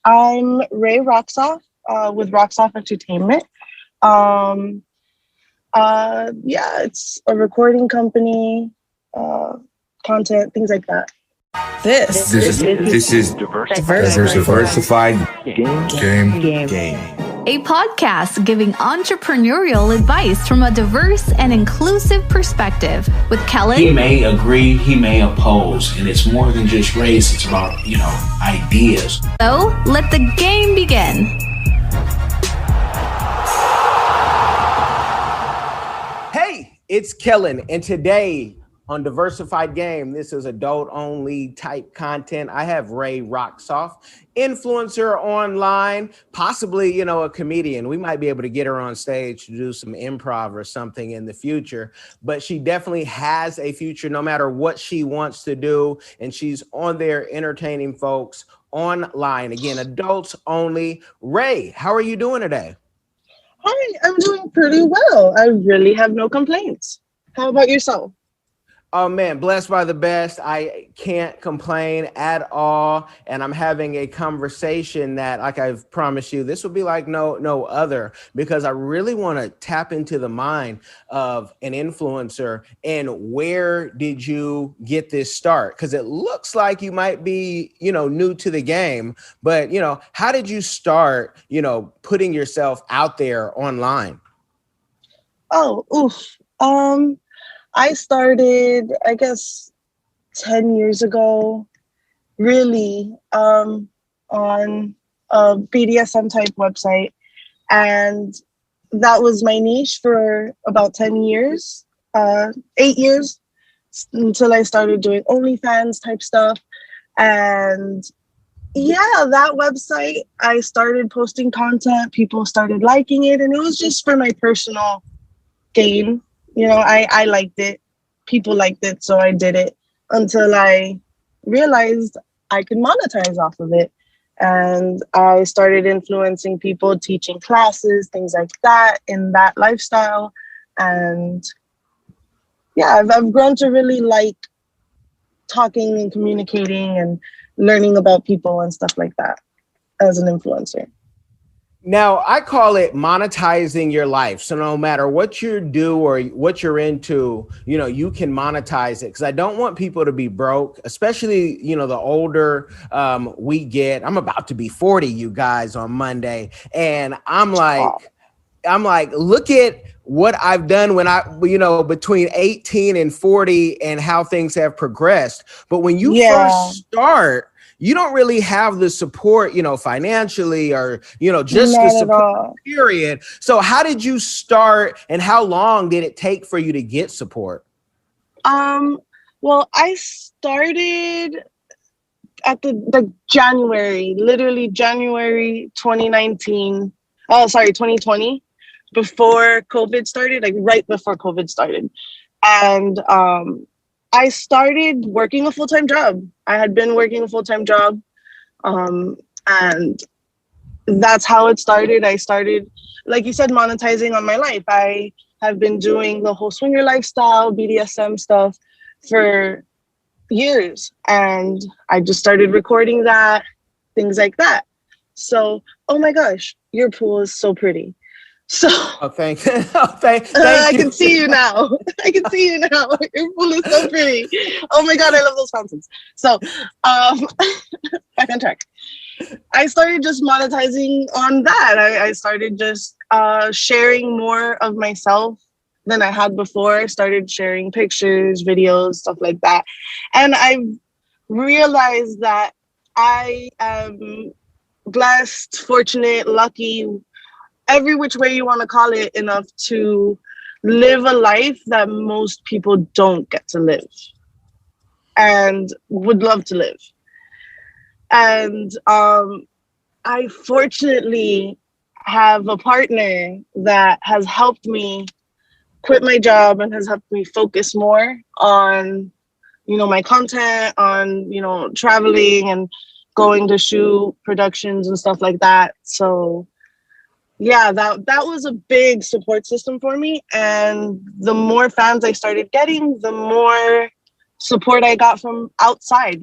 I'm Ray Roxoff with Roxoff Entertainment. Um, yeah, it's a recording company, content, things like that. This is Diversified Game. A podcast giving entrepreneurial advice from a diverse and inclusive perspective with Kellen. He may agree, he may oppose, and it's more than just race, it's about, ideas. So, let the game begin. Hey, it's Kellen, and today on Diversified Game, this is adult-only type content. I have Ray Roxoff, influencer online, possibly, a comedian. We might be able to get her on stage to do some improv or something in the future, but she definitely has a future no matter what she wants to do, and she's on there entertaining folks online. Again, adults only. Ray, how are you doing today? Hi, I'm doing pretty well. I really have no complaints. How about yourself? Oh man, blessed by the best. I can't complain at all. And I'm having a conversation that, like I've promised you, this will be like no other, because I really want to tap into the mind of an influencer and where did you get this start? Because it looks like you might be, new to the game, but how did you start, putting yourself out there online? Oh, oof. I started, I guess, 10 years ago, really, on a BDSM type website. And that was my niche for about 10 years, 8 years, until I started doing OnlyFans type stuff. And yeah, that website, I started posting content, people started liking it, and it was just for my personal gain. I liked it. People liked it, so I did it until I realized I could monetize off of it. And I started influencing people, teaching classes, things like that in that lifestyle. And yeah, I've grown to really like talking and communicating and learning about people and stuff like that as an influencer. Now, I call it monetizing your life. So no matter what you do or what you're into, you can monetize it. Because I don't want people to be broke, especially, the older we get. I'm about to be 40, you guys, on Monday. And I'm like, look at what I've done when between 18 and 40 and how things have progressed. But when you first start, you don't really have the support, financially or, just the support period. So how did you start and how long did it take for you to get support? Well, I started at the January 2019. Oh, sorry, 2020, before COVID started, like right before COVID started. And, I started working a full-time job. I had been working a full-time job, and that's how it started. I started, like you said, monetizing on my life. I have been doing the whole swinger lifestyle, BDSM stuff for years, and I just started recording that, things like that. So, oh my gosh, your pool is so pretty. So thank you. I can see you now. Your pool is so pretty. Oh my God, I love those fountains. So back on track. I started just monetizing on that. I started just sharing more of myself than I had before. I started sharing pictures, videos, stuff like that. And I realized that I am blessed, fortunate, lucky, every which way you want to call it, enough to live a life that most people don't get to live and would love to live. And I fortunately have a partner that has helped me quit my job and has helped me focus more on, my content, on, traveling and going to shoot productions and stuff like that. So yeah, that was a big support system for me. And the more fans I started getting, the more support I got from outside,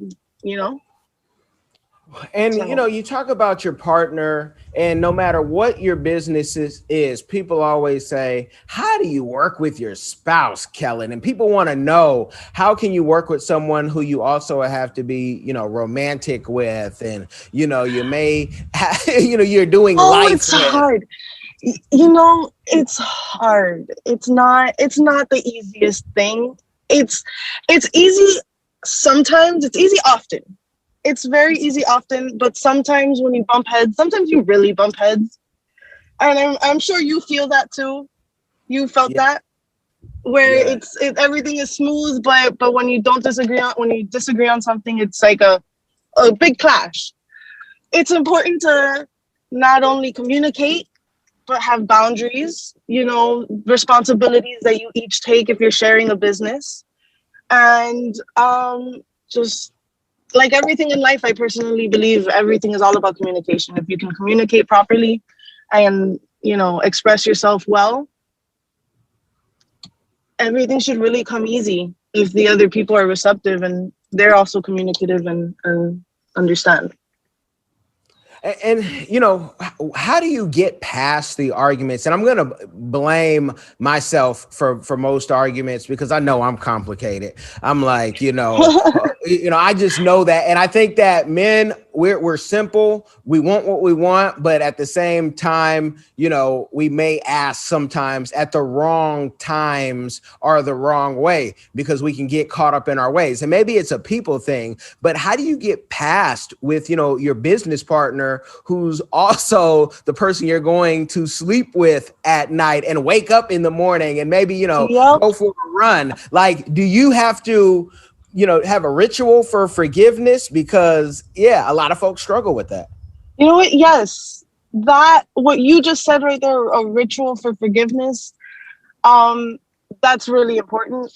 And So, you know, you talk about your partner, and no matter what your business is, people always say, how do you work with your spouse, Kellen? And people want to know, how can you work with someone who you also have to be, you know, romantic with, and you know, you may you know, you're doing life it's with. hard. You know, it's hard. It's not the easiest thing. It's easy sometimes, it's easy often. It's very easy often, but sometimes when you bump heads, sometimes you really bump heads. And I'm sure you feel that too. You felt Yeah. that, where Yeah. everything is smooth, but when you disagree on something, it's like a big clash. It's important to not only communicate, but have boundaries, you know, responsibilities that you each take if you're sharing a business. And just like everything in life, I personally believe everything is all about communication. If you can communicate properly and, you know, express yourself well, everything should really come easy if the other people are receptive and they're also communicative and understand. And you know, how do you get past the arguments? And I'm going to blame myself for most arguments, because I know I'm complicated. I'm like, I just know that. And I think that men, we're simple. We want what we want, but at the same time, you know, we may ask sometimes at the wrong times or the wrong way, because we can get caught up in our ways. And maybe it's a people thing, but how do you get past with, you know, your business partner who's also the person you're going to sleep with at night and wake up in the morning and maybe, you know, go for a run? Like, do you have to, you know, have a ritual for forgiveness? Because a lot of folks struggle with that. You know what? Yes. That, what you just said right there, a ritual for forgiveness, that's really important.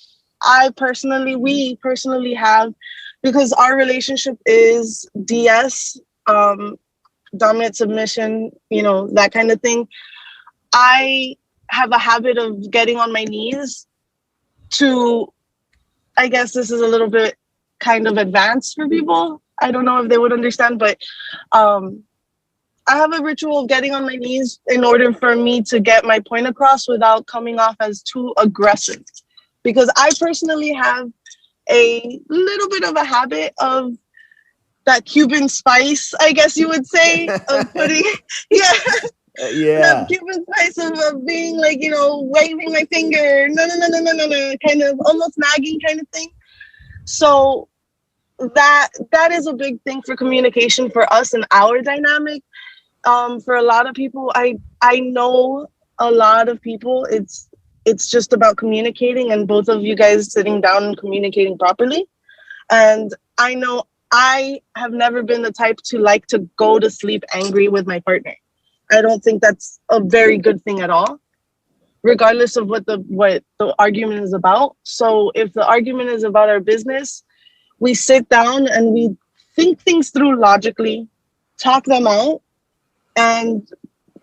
We personally have, because our relationship is DS, dominant submission, you know, that kind of thing. I have a habit of getting on my knees to, I guess this is a little bit kind of advanced for people. I don't know if they would understand, but I have a ritual of getting on my knees in order for me to get my point across without coming off as too aggressive. Because I personally have a little bit of a habit of that Cuban spice, I guess you would say, of putting, that Cuban spice of being like, you know, waving my finger, no, kind of almost nagging kind of thing. So that is a big thing for communication for us and our dynamic. For a lot of people, I know a lot of people, it's just about communicating, and both of you guys sitting down and communicating properly. And I know I have never been the type to like to go to sleep angry with my partner. I don't think that's a very good thing at all, regardless of what the argument is about. So if the argument is about our business, we sit down and we think things through logically, talk them out, and,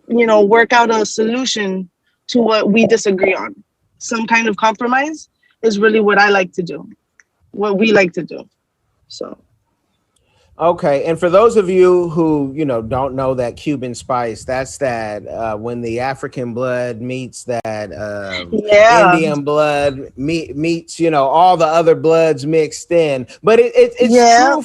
you know, work out a solution to what we disagree on. Some kind of compromise is really what I like to do, what we like to do. So. Okay, and for those of you who, you know, don't know that Cuban spice, that's that when the African blood meets that Indian blood meets, you know, all the other bloods mixed in. But it's true.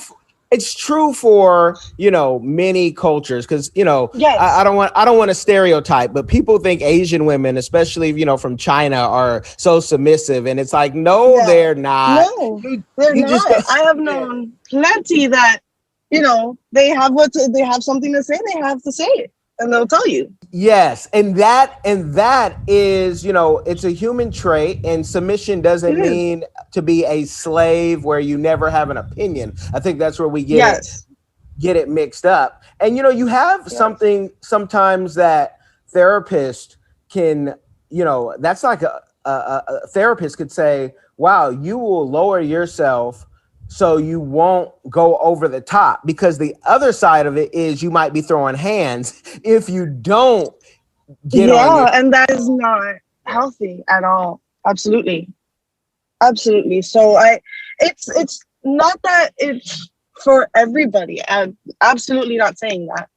It's true for, you know, many cultures, because, you know, I don't want to stereotype, but people think Asian women, especially, you know, from China, are so submissive, and it's like, no, they're not. No, they're not. I have known plenty that, you know, they have something to say, they have to say it, and they'll tell you. Yes, and that is, you know, it's a human trait, and submission doesn't mean to be a slave where you never have an opinion. I think that's where we get it mixed up. And, you know, you have something sometimes that therapists can, you know, that's like a therapist could say, wow, you will lower yourself so you won't go over the top, because the other side of it is you might be throwing hands if you don't get on. And that is not healthy at all. Absolutely. So it's not that it's for everybody. I'm absolutely not saying that.